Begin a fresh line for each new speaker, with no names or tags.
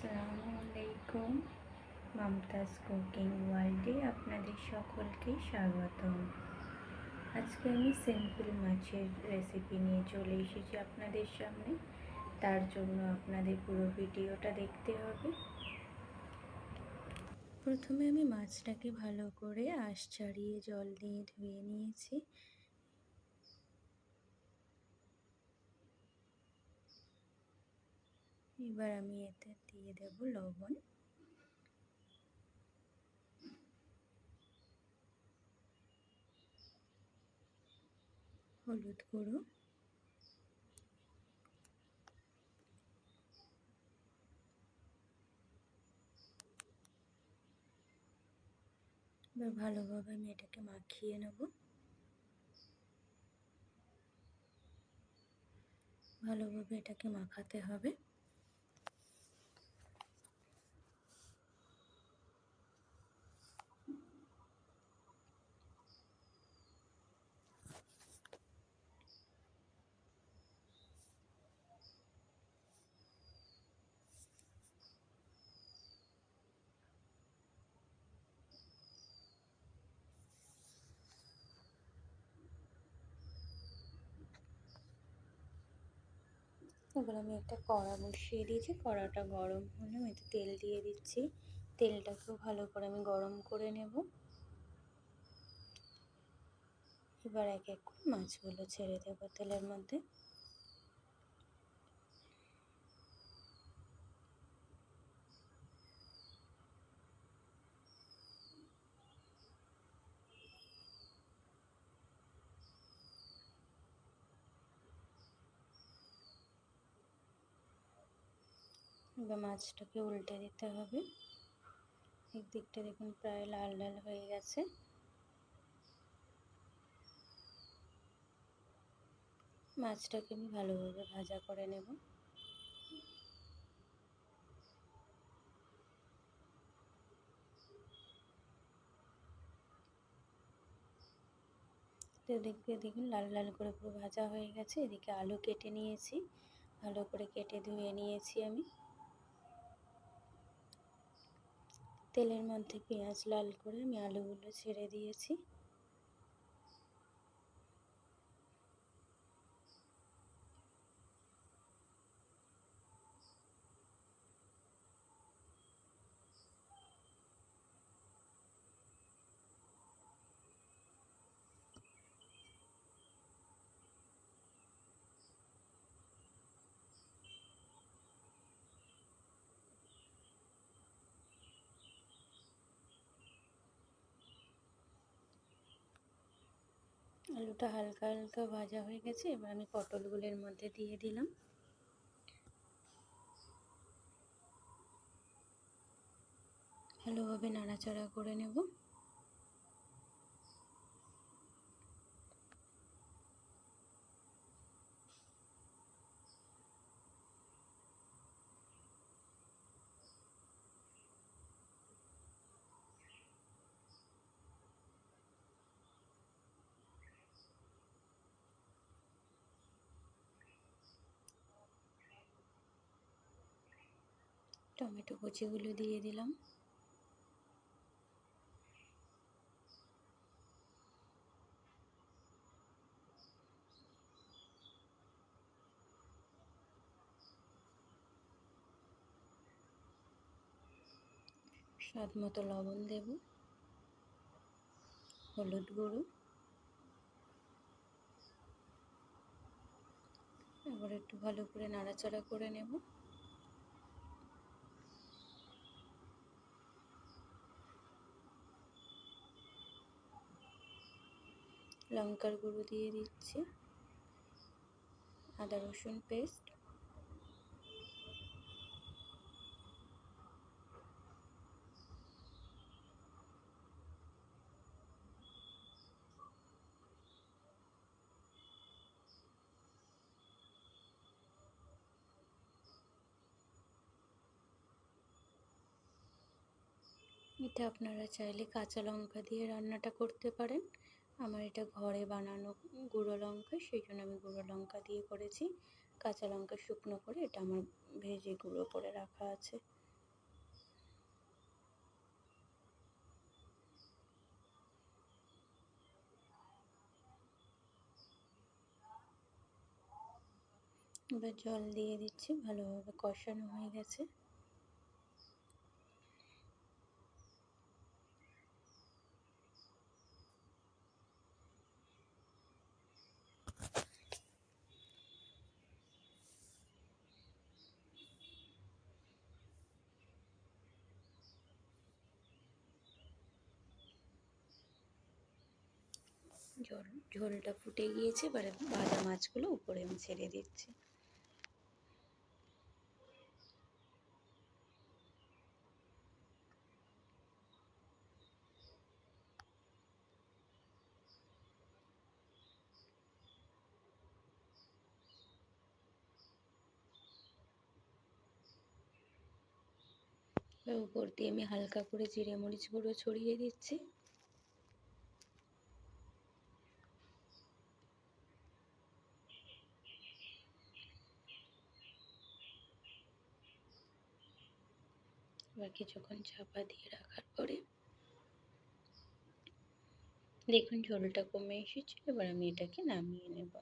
আসসালামু আলাইকুম। মমতাজ কুকিং ওয়ার্ল্ডে আপনাদের সকলকে স্বাগতম। আজকে আমি সিম্পল মাছের রেসিপি নিয়ে চলে এসেছি আপনাদের সামনে। তার জন্য আপনাদের পুরো ভিডিওটা দেখতে হবে। প্রথমে আমি মাছটাকে ভালো করে আঁশ ছাড়িয়ে জল দিয়ে ধুয়ে নিয়েছি। এবার আমি এতে দিয়ে দেব লবণ, হলুদ গুঁড়ো, এবার ভালোভাবে আমি এটাকে মাখিয়ে নেব। ভালোভাবে এটাকে মাখাতে হবে। এবার আমি একটা কড়া বসিয়ে দিয়েছি। কড়াটা গরম হলে আমি এতে তেল দিয়ে দিচ্ছি। তেলটাকেও ভালো করে আমি গরম করে নেব। এবার এক এক করে মাছগুলো ছেড়ে দেবো তেলের মধ্যে। এবার মাছটাকে উল্টে দিতে হবে। একদিকটা দেখুন প্রায় লাল লাল হয়ে গেছে। মাছটাকে আমি ভালোভাবে ভাজা করে নেব। তো এদিকে দেখুন লাল লাল করে পুরো ভাজা হয়ে গেছে। এদিকে আলু কেটে নিয়েছি, ভালো করে কেটে ধুয়ে নিয়েছি আমি। তেলের মধ্যে পেঁয়াজ লাল করে আমি আলুগুলো ছেড়ে দিয়েছি। আলুটা হালকা হালকা ভাজা হয়ে গেছে। এবার আমি পটলগুলোর মধ্যে দিয়ে দিলাম। ভালোভাবে নাড়াচাড়া করে নেব। টমেটো কুচিগুলো দিয়ে দিলাম। স্বাদ মতো লবণ দেব, হলুদ গুঁড়ো। এবার একটু ভালো করে নাড়াচাড়া করে নেব। লঙ্কার গুঁড়ো দিয়ে দিচ্ছি, আদা রসুন পেস্ট, এটা আপনারা চাইলে কাঁচা লঙ্কা দিয়ে রান্নাটা করতে পারেন। আমার এটা ঘরে বানানো গুঁড়ো লঙ্কা, সেই জন্য আমি গুঁড়ো লঙ্কা দিয়ে করেছি। কাঁচা লঙ্কা শুকনো করে এটা আমার ভেজে গুঁড়ো করে রাখা আছে। এবার জল দিয়ে দিচ্ছি, ভালোভাবে কষানো হয়ে গেছে। ঝোলটা ফুটে গিয়েছে, এবারে ভাজা মাছগুলো উপরে আমি ছেড়ে দিচ্ছি। উপর দিয়ে আমি হালকা করে জিরে মরিচ গুঁড়ো ছড়িয়ে দিচ্ছি। এবার কিছুক্ষণ চাপা দিয়ে রাখার পরে দেখুন ঝোলটা কমে এসেছে, এবার আমি এটাকে নামিয়ে নেব।